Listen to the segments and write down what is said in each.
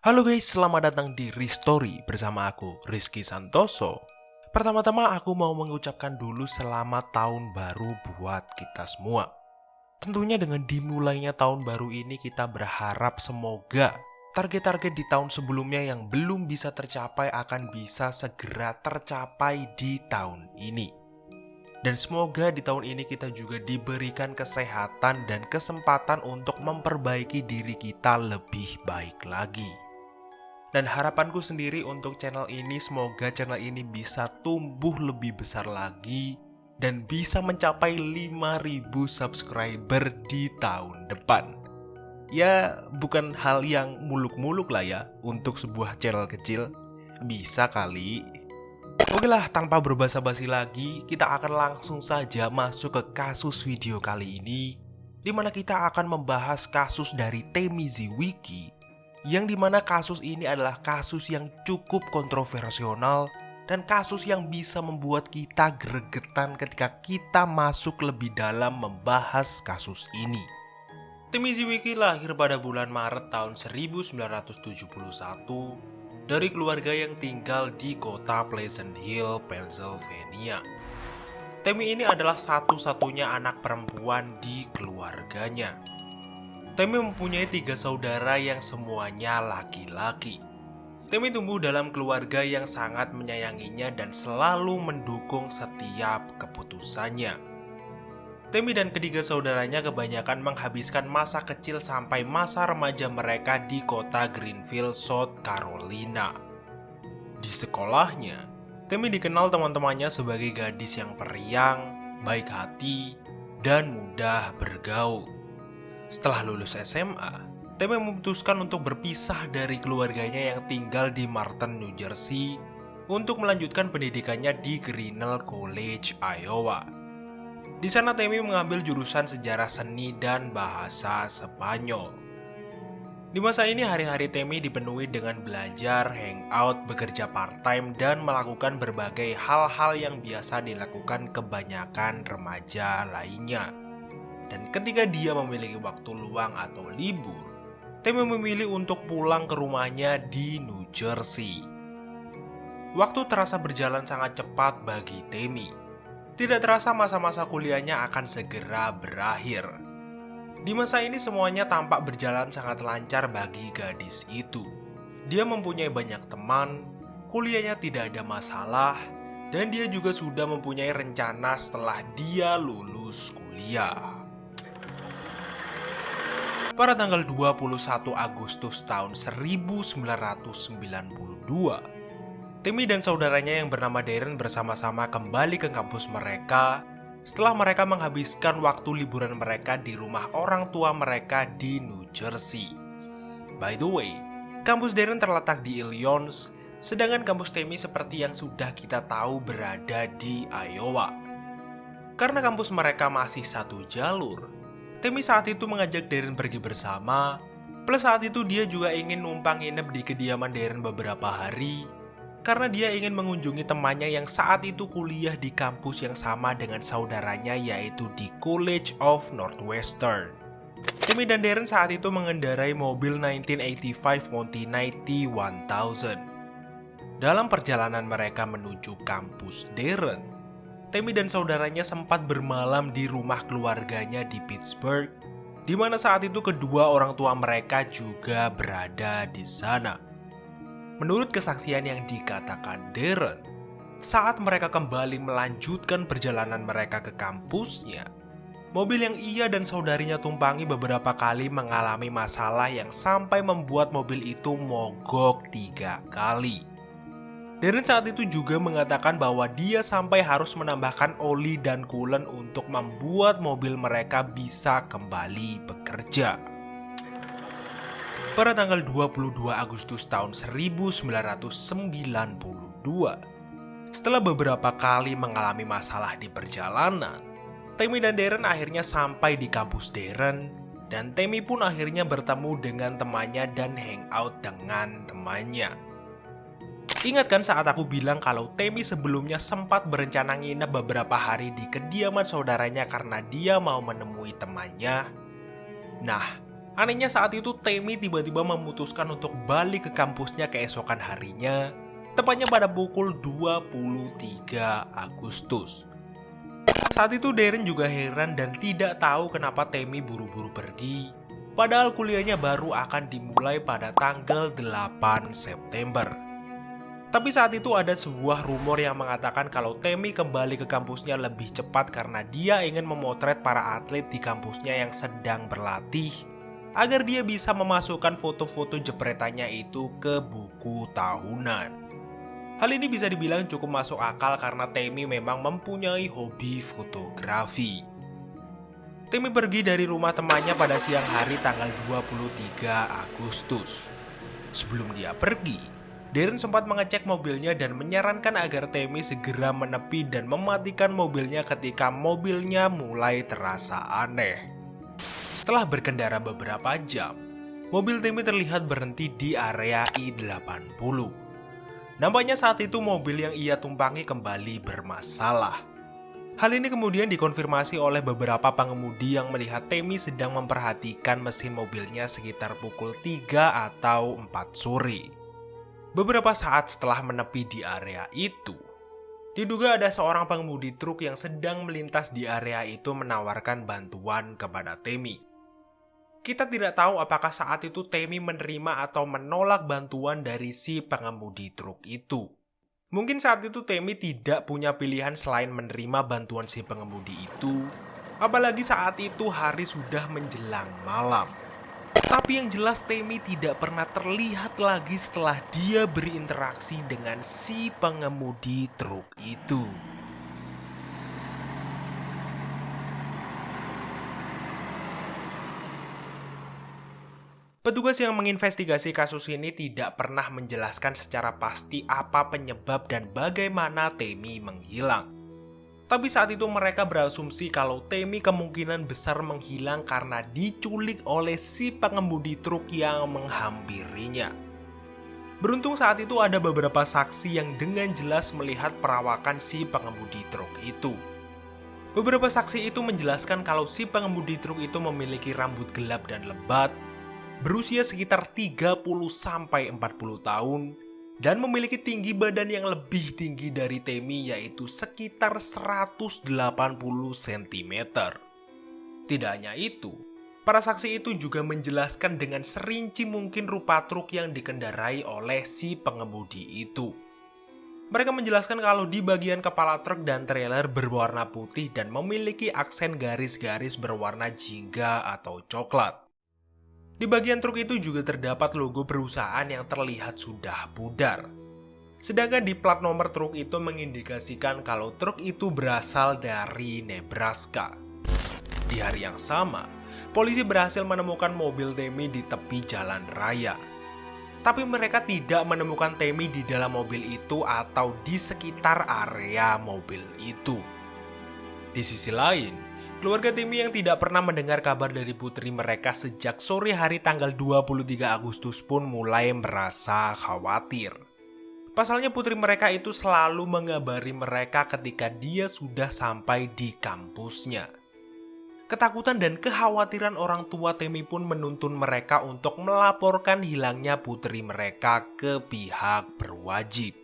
Halo guys, selamat datang di Restory bersama aku, Rizky Santoso. Pertama-tama aku mau mengucapkan dulu selamat tahun baru buat kita semua. Tentunya dengan dimulainya tahun baru ini kita berharap semoga target-target di tahun sebelumnya yang belum bisa tercapai akan bisa segera tercapai di tahun ini. Dan semoga di tahun ini kita juga diberikan kesehatan dan kesempatan untuk memperbaiki diri kita lebih baik lagi. Dan harapanku sendiri untuk channel ini, semoga channel ini bisa tumbuh lebih besar lagi dan bisa mencapai 5.000 subscriber di tahun depan. Ya, bukan hal yang muluk-muluk lah ya untuk sebuah channel kecil. Bisa kali. Oke lah, tanpa berbasa-basi lagi, kita akan langsung saja masuk ke kasus video kali ini, di mana kita akan membahas kasus dari Temizi Wiki, yang dimana kasus ini adalah kasus yang cukup kontroversial dan kasus yang bisa membuat kita gregetan ketika kita masuk lebih dalam membahas kasus ini. Temizi Wiki lahir pada bulan Maret tahun 1971 dari keluarga yang tinggal di kota Pleasant Hill, Pennsylvania. Temi ini adalah satu-satunya anak perempuan di keluarganya. Temi mempunyai 3 saudara yang semuanya laki-laki. Temi tumbuh dalam keluarga yang sangat menyayanginya dan selalu mendukung setiap keputusannya. Temi dan ketiga saudaranya kebanyakan menghabiskan masa kecil sampai masa remaja mereka di kota Greenville, South Carolina. Di sekolahnya, Temi dikenal teman-temannya sebagai gadis yang periang, baik hati, dan mudah bergaul. Setelah lulus SMA, Temi memutuskan untuk berpisah dari keluarganya yang tinggal di Martin, New Jersey untuk melanjutkan pendidikannya di Grinnell College, Iowa. Di sana Temi mengambil jurusan sejarah seni dan bahasa Spanyol. Di masa ini hari-hari Temi dipenuhi dengan belajar, hangout, bekerja part-time, dan melakukan berbagai hal-hal yang biasa dilakukan kebanyakan remaja lainnya. Dan ketika dia memiliki waktu luang atau libur, Temi memilih untuk pulang ke rumahnya di New Jersey. Waktu terasa berjalan sangat cepat bagi Temi. Tidak terasa masa-masa kuliahnya akan segera berakhir. Di masa ini semuanya tampak berjalan sangat lancar bagi gadis itu. Dia mempunyai banyak teman, kuliahnya tidak ada masalah, dan dia juga sudah mempunyai rencana setelah dia lulus kuliah. Pada tanggal 21 Agustus tahun 1992, Temi dan saudaranya yang bernama Darren bersama-sama kembali ke kampus mereka setelah mereka menghabiskan waktu liburan mereka di rumah orang tua mereka di New Jersey. By the way, kampus Darren terletak di Illinois, sedangkan kampus Temi seperti yang sudah kita tahu berada di Iowa. Karena kampus mereka masih satu jalur, Temi saat itu mengajak Darren pergi bersama, plus saat itu dia juga ingin numpang nginep di kediaman Darren beberapa hari, karena dia ingin mengunjungi temannya yang saat itu kuliah di kampus yang sama dengan saudaranya, yaitu di College of Northwestern. Temi dan Darren saat itu mengendarai mobil 1985 Monty Knight T1000. Dalam perjalanan mereka menuju kampus Darren, Temi dan saudaranya sempat bermalam di rumah keluarganya di Pittsburgh, di mana saat itu kedua orang tua mereka juga berada di sana. Menurut kesaksian yang dikatakan Darren, saat mereka kembali melanjutkan perjalanan mereka ke kampusnya, mobil yang ia dan saudarinya tumpangi beberapa kali mengalami masalah yang sampai membuat mobil itu mogok 3 kali. Darren saat itu juga mengatakan bahwa dia sampai harus menambahkan oli dan coolant untuk membuat mobil mereka bisa kembali bekerja. Pada tanggal 22 Agustus tahun 1992, setelah beberapa kali mengalami masalah di perjalanan, Temi dan Darren akhirnya sampai di kampus Darren, dan Temi pun akhirnya bertemu dengan temannya dan hangout dengan temannya. Ingat kan saat aku bilang kalau Temi sebelumnya sempat berencana nginep beberapa hari di kediaman saudaranya karena dia mau menemui temannya? Nah, Anehnya saat itu Temi tiba-tiba memutuskan untuk balik ke kampusnya keesokan harinya, tepatnya pada pukul 23 Agustus. Saat itu Darren juga heran dan tidak tahu kenapa Temi buru-buru pergi, padahal kuliahnya baru akan dimulai pada tanggal 8 September. Tapi saat itu ada sebuah rumor yang mengatakan kalau Temi kembali ke kampusnya lebih cepat karena dia ingin memotret para atlet di kampusnya yang sedang berlatih, agar dia bisa memasukkan foto-foto jepretannya itu ke buku tahunan. Hal ini bisa dibilang cukup masuk akal karena Temi memang mempunyai hobi fotografi. Temi pergi dari rumah temannya pada siang hari tanggal 23 Agustus. Sebelum dia pergi, Darren sempat mengecek mobilnya dan menyarankan agar Temi segera menepi dan mematikan mobilnya ketika mobilnya mulai terasa aneh. Setelah berkendara beberapa jam, mobil Temi terlihat berhenti di area I-80. Nampaknya saat itu mobil yang ia tumpangi kembali bermasalah. Hal ini kemudian dikonfirmasi oleh beberapa pengemudi yang melihat Temi sedang memperhatikan mesin mobilnya sekitar pukul 3 atau 4 sore. Beberapa saat setelah menepi di area itu, diduga ada seorang pengemudi truk yang sedang melintas di area itu menawarkan bantuan kepada Temi. Kita tidak tahu apakah saat itu Temi menerima atau menolak bantuan dari si pengemudi truk itu. Mungkin saat itu Temi tidak punya pilihan selain menerima bantuan si pengemudi itu, apalagi saat itu hari sudah menjelang malam. Tapi yang jelas Temi tidak pernah terlihat lagi setelah dia berinteraksi dengan si pengemudi truk itu. Petugas yang menginvestigasi kasus ini tidak pernah menjelaskan secara pasti apa penyebab dan bagaimana Temi menghilang. Tapi saat itu mereka berasumsi kalau Temi kemungkinan besar menghilang karena diculik oleh si pengemudi truk yang menghampirinya. Beruntung saat itu ada beberapa saksi yang dengan jelas melihat perawakan si pengemudi truk itu. Beberapa saksi itu menjelaskan kalau si pengemudi truk itu memiliki rambut gelap dan lebat, berusia sekitar 30-40 tahun, dan memiliki tinggi badan yang lebih tinggi dari Temi yaitu sekitar 180 cm. Tidak hanya itu, para saksi itu juga menjelaskan dengan serinci mungkin rupa truk yang dikendarai oleh si pengemudi itu. Mereka menjelaskan kalau di bagian kepala truk dan trailer berwarna putih dan memiliki aksen garis-garis berwarna jingga atau coklat. Di bagian truk itu juga terdapat logo perusahaan yang terlihat sudah pudar. Sedangkan di plat nomor truk itu mengindikasikan kalau truk itu berasal dari Nebraska. Di hari yang sama, polisi berhasil menemukan mobil Temi di tepi jalan raya. Tapi mereka tidak menemukan Temi di dalam mobil itu atau di sekitar area mobil itu. Di sisi lain, keluarga Temi yang tidak pernah mendengar kabar dari putri mereka sejak sore hari tanggal 23 Agustus pun mulai merasa khawatir. Pasalnya putri mereka itu selalu mengabari mereka ketika dia sudah sampai di kampusnya. Ketakutan dan kekhawatiran orang tua Temi pun menuntun mereka untuk melaporkan hilangnya putri mereka ke pihak berwajib.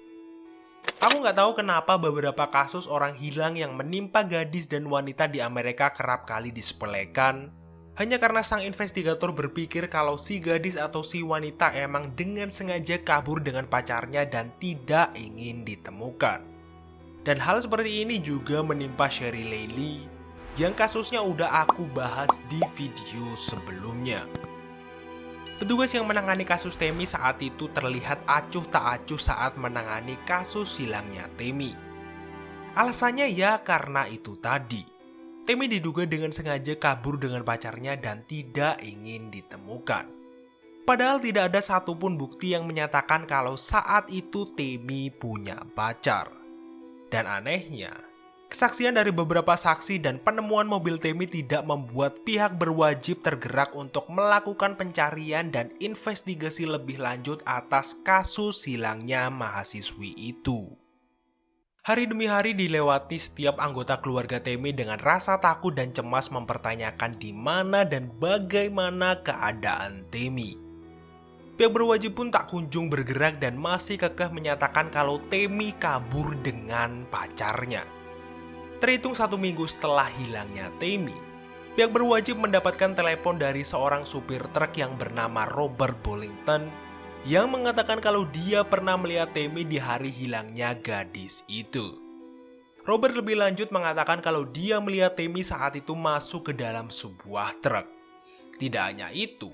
Aku nggak tahu kenapa beberapa kasus orang hilang yang menimpa gadis dan wanita di Amerika kerap kali disepelekan, hanya karena sang investigator berpikir kalau si gadis atau si wanita emang dengan sengaja kabur dengan pacarnya dan tidak ingin ditemukan. Dan hal seperti ini juga menimpa Sherry Laylee, yang kasusnya udah aku bahas di video sebelumnya. Petugas yang menangani kasus Temi saat itu terlihat acuh tak acuh saat menangani kasus hilangnya Temi. Alasannya ya karena itu tadi. Temi diduga dengan sengaja kabur dengan pacarnya dan tidak ingin ditemukan. Padahal tidak ada satupun bukti yang menyatakan kalau saat itu Temi punya pacar. Dan anehnya, kesaksian dari beberapa saksi dan penemuan mobil Temi tidak membuat pihak berwajib tergerak untuk melakukan pencarian dan investigasi lebih lanjut atas kasus hilangnya mahasiswi itu. Hari demi hari dilewati setiap anggota keluarga Tammy dengan rasa takut dan cemas mempertanyakan di mana dan bagaimana keadaan Tammy. Pihak berwajib pun tak kunjung bergerak dan masih kekeh menyatakan kalau Tammy kabur dengan pacarnya. Terhitung 1 minggu setelah hilangnya Tammy, pihak berwajib mendapatkan telepon dari seorang supir truk yang bernama Robert Bollington yang mengatakan kalau dia pernah melihat Tammy di hari hilangnya gadis itu. Robert lebih lanjut mengatakan kalau dia melihat Tammy saat itu masuk ke dalam sebuah truk. Tidak hanya itu,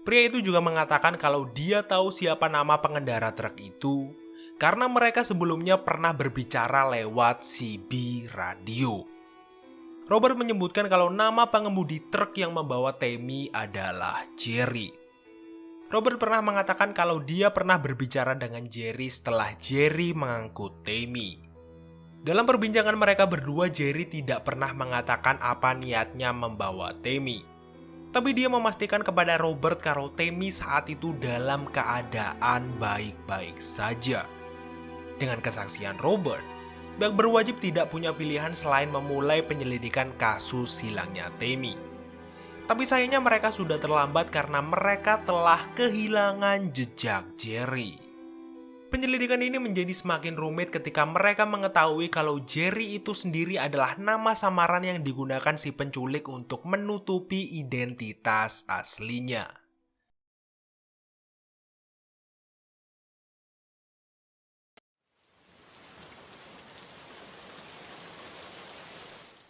pria itu juga mengatakan kalau dia tahu siapa nama pengendara truk itu karena mereka sebelumnya pernah berbicara lewat CB radio. Robert menyebutkan kalau nama pengemudi truk yang membawa Tammy adalah Jerry. Robert pernah mengatakan kalau dia pernah berbicara dengan Jerry setelah Jerry mengangkut Tammy. Dalam perbincangan mereka berdua, Jerry tidak pernah mengatakan apa niatnya membawa Tammy. Tapi dia memastikan kepada Robert kalau Tammy saat itu dalam keadaan baik-baik saja. Dengan kesaksian Robert, pihak berwajib tidak punya pilihan selain memulai penyelidikan kasus hilangnya Tammy. Tapi sayangnya mereka sudah terlambat karena mereka telah kehilangan jejak Jerry. Penyelidikan ini menjadi semakin rumit ketika mereka mengetahui kalau Jerry itu sendiri adalah nama samaran yang digunakan si penculik untuk menutupi identitas aslinya.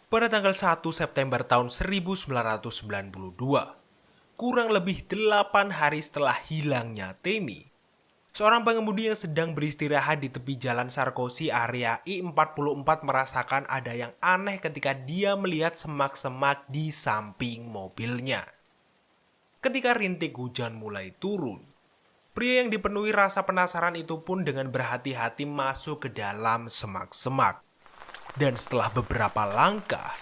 Pada tanggal 1 September tahun 1992, kurang lebih 8 hari setelah hilangnya Tammy, seorang pengemudi yang sedang beristirahat di tepi jalan Sarkozy area I-44 merasakan ada yang aneh ketika dia melihat semak-semak di samping mobilnya. Ketika rintik hujan mulai turun, pria yang dipenuhi rasa penasaran itu pun dengan berhati-hati masuk ke dalam semak-semak. Dan setelah beberapa langkah,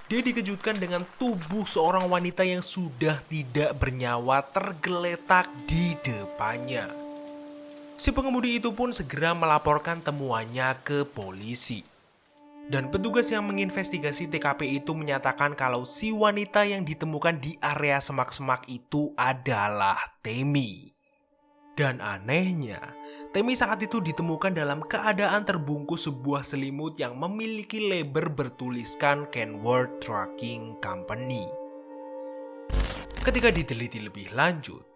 dia dikejutkan dengan tubuh seorang wanita yang sudah tidak bernyawa tergeletak di depannya. Si pengemudi itu pun segera melaporkan temuannya ke polisi. Dan petugas yang menginvestigasi TKP itu menyatakan kalau si wanita yang ditemukan di area semak-semak itu adalah Tammy. Dan anehnya, Tammy saat itu ditemukan dalam keadaan terbungkus sebuah selimut yang memiliki label bertuliskan Kenworth Trucking Company. Ketika diteliti lebih lanjut,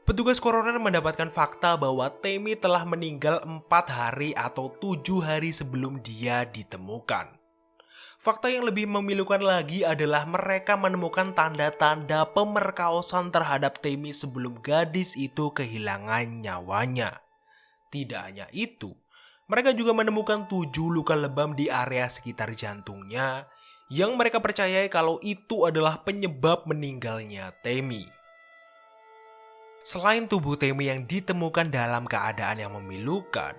petugas koroner mendapatkan fakta bahwa Tammy telah meninggal 4 hari atau 7 hari sebelum dia ditemukan. Fakta yang lebih memilukan lagi adalah mereka menemukan tanda-tanda pemerkosaan terhadap Tammy sebelum gadis itu kehilangan nyawanya. Tidak hanya itu, mereka juga menemukan 7 luka lebam di area sekitar jantungnya yang mereka percayai kalau itu adalah penyebab meninggalnya Tammy. Selain tubuh Tammy yang ditemukan dalam keadaan yang memilukan,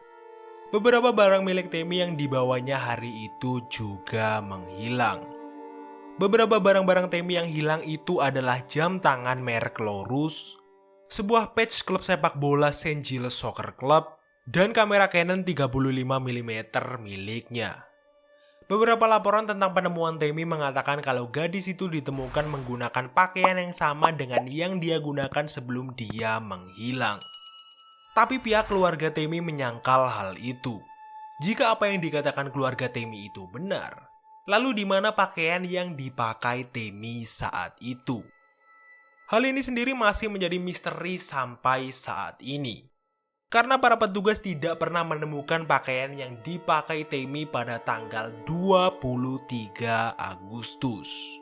beberapa barang milik Tammy yang dibawanya hari itu juga menghilang. Beberapa barang-barang Tammy yang hilang itu adalah jam tangan merek Lorus, sebuah patch klub sepak bola St. Giles Soccer Club, dan kamera Canon 35mm miliknya. Beberapa laporan tentang penemuan Tammy mengatakan kalau gadis itu ditemukan menggunakan pakaian yang sama dengan yang dia gunakan sebelum dia menghilang. Tapi pihak keluarga Tammy menyangkal hal itu. Jika apa yang dikatakan keluarga Tammy itu benar, lalu di mana pakaian yang dipakai Tammy saat itu? Hal ini sendiri masih menjadi misteri sampai saat ini. Karena para petugas tidak pernah menemukan pakaian yang dipakai Tammy pada tanggal 23 Agustus.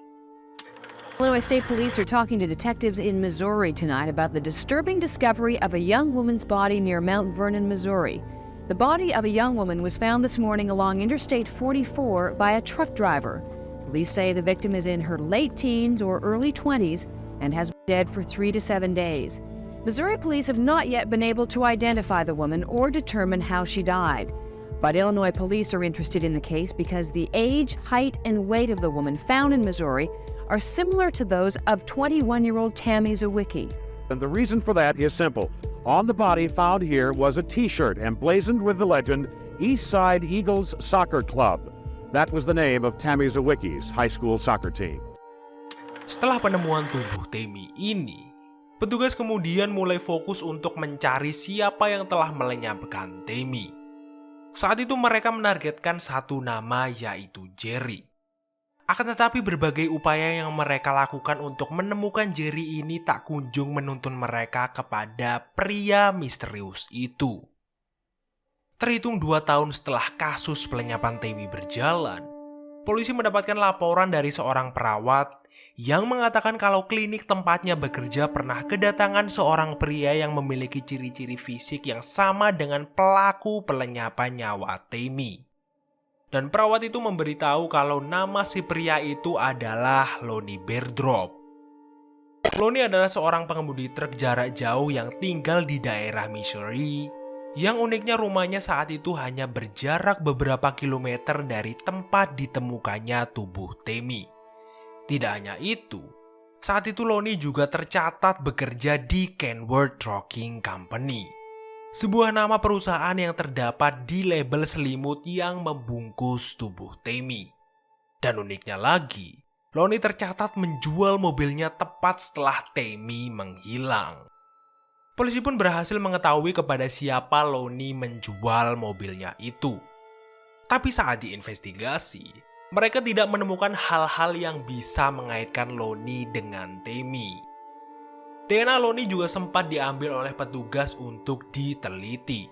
Illinois State Police are talking to detectives in Missouri tonight about the disturbing discovery of a young woman's body near Mount Vernon, Missouri. The body of a young woman was found this morning along Interstate 44 by a truck driver. Police say the victim is in her late teens or early 20s and has been dead for 3 to 7 days. Missouri police have not yet been able to identify the woman or determine how she died. But Illinois police are interested in the case because the age, height, and weight of the woman found in Missouri are similar to those of 21-year-old Tammy Zawicki. And the reason for that is simple. On the body found here was a t-shirt emblazoned with the legend Eastside Eagles Soccer Club. That was the name of Tammy Zawicki's high school soccer team. Setelah penemuan tubuh Tammy ini, petugas kemudian mulai fokus untuk mencari siapa yang telah melenyapkan Tammy. Saat itu mereka menargetkan satu nama, yaitu Jerry. Akan tetapi berbagai upaya yang mereka lakukan untuk menemukan Jerry ini tak kunjung menuntun mereka kepada pria misterius itu. Terhitung 2 tahun setelah kasus pelenyapan Tammy berjalan, polisi mendapatkan laporan dari seorang perawat yang mengatakan kalau klinik tempatnya bekerja pernah kedatangan seorang pria yang memiliki ciri-ciri fisik yang sama dengan pelaku pelenyapan nyawa Tammy. Dan perawat itu memberitahu kalau nama si pria itu adalah Lonnie Bairdrop. Lonnie adalah seorang pengemudi truk jarak jauh yang tinggal di daerah Missouri, yang uniknya rumahnya saat itu hanya berjarak beberapa kilometer dari tempat ditemukannya tubuh Tammy. Tidak hanya itu, saat itu Lonnie juga tercatat bekerja di Kenworth Trucking Company, sebuah nama perusahaan yang terdapat di label selimut yang membungkus tubuh Tammy. Dan uniknya lagi, Lonnie tercatat menjual mobilnya tepat setelah Tammy menghilang. Polisi pun berhasil mengetahui kepada siapa Lonnie menjual mobilnya itu. Tapi saat diinvestigasi, mereka tidak menemukan hal-hal yang bisa mengaitkan Lonnie dengan Tammy. DNA Lonnie juga sempat diambil oleh petugas untuk diteliti.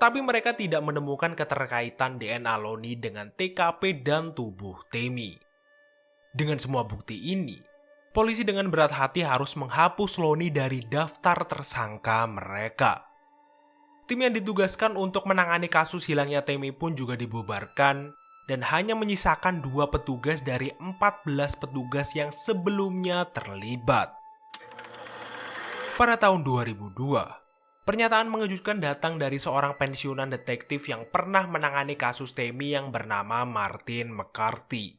Tapi mereka tidak menemukan keterkaitan DNA Lonnie dengan TKP dan tubuh Tammy. Dengan semua bukti ini, polisi dengan berat hati harus menghapus Lonnie dari daftar tersangka mereka. Tim yang ditugaskan untuk menangani kasus hilangnya Tammy pun juga dibubarkan dan hanya menyisakan 2 petugas dari 14 petugas yang sebelumnya terlibat. Pada tahun 2002, pernyataan mengejutkan datang dari seorang pensiunan detektif yang pernah menangani kasus Tammy yang bernama Martin McCarthy.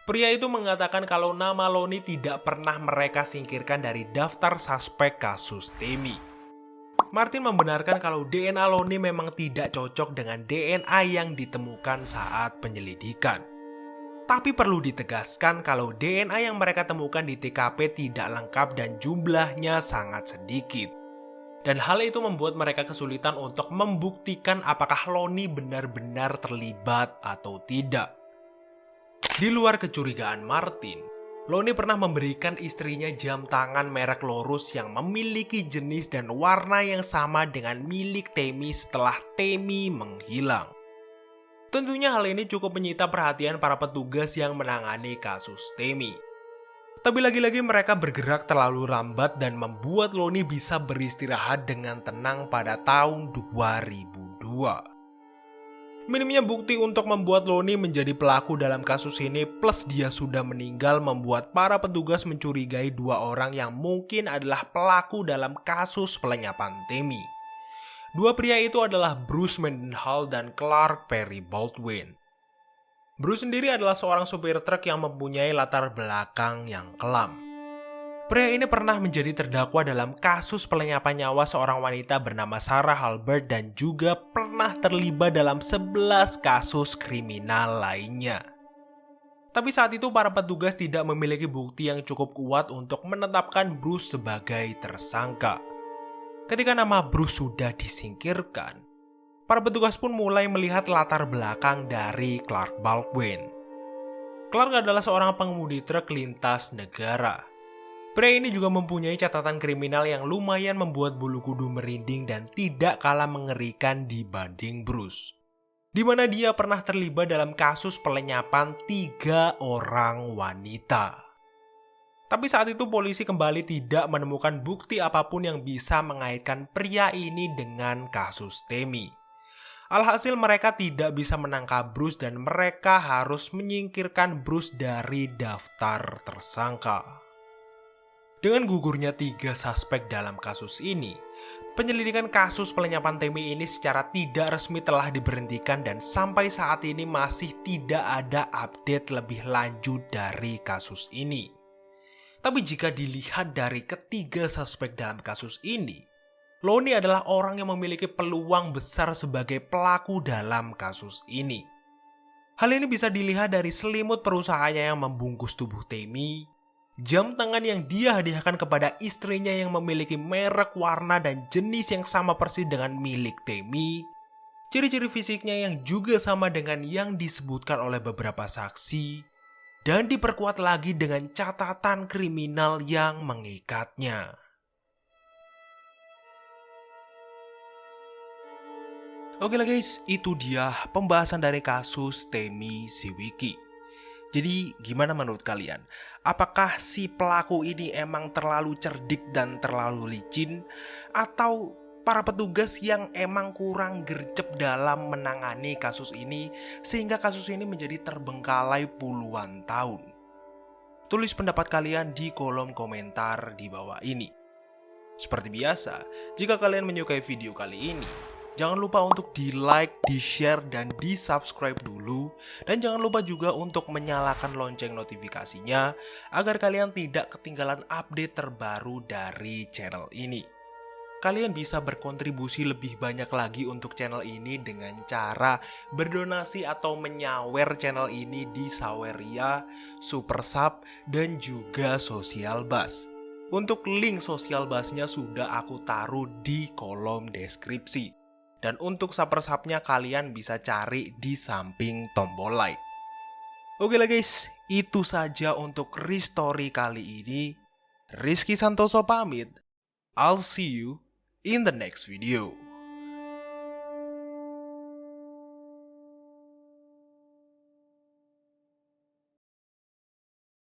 Pria itu mengatakan kalau nama Lonnie tidak pernah mereka singkirkan dari daftar suspek kasus Tammy. Martin membenarkan kalau DNA Lonnie memang tidak cocok dengan DNA yang ditemukan saat penyelidikan. Tapi perlu ditegaskan kalau DNA yang mereka temukan di TKP tidak lengkap dan jumlahnya sangat sedikit. Dan hal itu membuat mereka kesulitan untuk membuktikan apakah Lonnie benar-benar terlibat atau tidak. Di luar kecurigaan Martin, Lonnie pernah memberikan istrinya jam tangan merek Lorus yang memiliki jenis dan warna yang sama dengan milik Tammy setelah Tammy menghilang. Tentunya hal ini cukup menyita perhatian para petugas yang menangani kasus Tammy. Tapi lagi-lagi mereka bergerak terlalu lambat dan membuat Lonnie bisa beristirahat dengan tenang pada tahun 2002. Minimnya bukti untuk membuat Lonnie menjadi pelaku dalam kasus ini plus dia sudah meninggal membuat para petugas mencurigai 2 orang yang mungkin adalah pelaku dalam kasus pelenyapan Tammy. 2 pria itu adalah Bruce Mendenhall dan Clark Perry Baldwin. Bruce sendiri adalah seorang supir truk yang mempunyai latar belakang yang kelam. Pria ini pernah menjadi terdakwa dalam kasus pelenyapan nyawa seorang wanita bernama Sarah Halbert dan juga pernah terlibat dalam 11 kasus kriminal lainnya. Tapi saat itu para petugas tidak memiliki bukti yang cukup kuat untuk menetapkan Bruce sebagai tersangka. Ketika nama Bruce sudah disingkirkan, para petugas pun mulai melihat latar belakang dari Clark Baldwin. Clark adalah seorang pengemudi truk lintas negara. Pria ini juga mempunyai catatan kriminal yang lumayan membuat bulu kuduk merinding dan tidak kalah mengerikan dibanding Bruce, di mana dia pernah terlibat dalam kasus pelenyapan 3 orang wanita. Tapi saat itu polisi kembali tidak menemukan bukti apapun yang bisa mengaitkan pria ini dengan kasus Tammy. Alhasil mereka tidak bisa menangkap Bruce dan mereka harus menyingkirkan Bruce dari daftar tersangka. Dengan gugurnya 3 suspek dalam kasus ini, penyelidikan kasus pelenyapan Tammy ini secara tidak resmi telah diberhentikan dan sampai saat ini masih tidak ada update lebih lanjut dari kasus ini. Tapi jika dilihat dari ketiga suspek dalam kasus ini, Lonnie adalah orang yang memiliki peluang besar sebagai pelaku dalam kasus ini. Hal ini bisa dilihat dari selimut perusahaannya yang membungkus tubuh Tammy, jam tangan yang dia hadiahkan kepada istrinya yang memiliki merek, warna, dan jenis yang sama persis dengan milik Tammy, ciri-ciri fisiknya yang juga sama dengan yang disebutkan oleh beberapa saksi, dan diperkuat lagi dengan catatan kriminal yang mengikatnya. Oke lah guys, itu dia pembahasan dari kasus Tammy Siwicki. Jadi gimana menurut kalian? Apakah si pelaku ini emang terlalu cerdik dan terlalu licin? Atau para petugas yang emang kurang gercep dalam menangani kasus ini sehingga kasus ini menjadi terbengkalai puluhan tahun? Tulis pendapat kalian di kolom komentar di bawah ini. Seperti biasa, jika kalian menyukai video kali ini, jangan lupa untuk di-like, di-share, dan di-subscribe dulu. Dan jangan lupa juga untuk menyalakan lonceng notifikasinya agar kalian tidak ketinggalan update terbaru dari channel ini. Kalian bisa berkontribusi lebih banyak lagi untuk channel ini dengan cara berdonasi atau menyawer channel ini di Saweria, Super Sub, dan juga Social Buzz. Untuk link Social Buzz-nya sudah aku taruh di kolom deskripsi. Dan untuk Super Sub-nya kalian bisa cari di samping tombol like. Oke lah guys, itu saja untuk Ristory kali ini. Rizky Santoso pamit. I'll see you in the next video.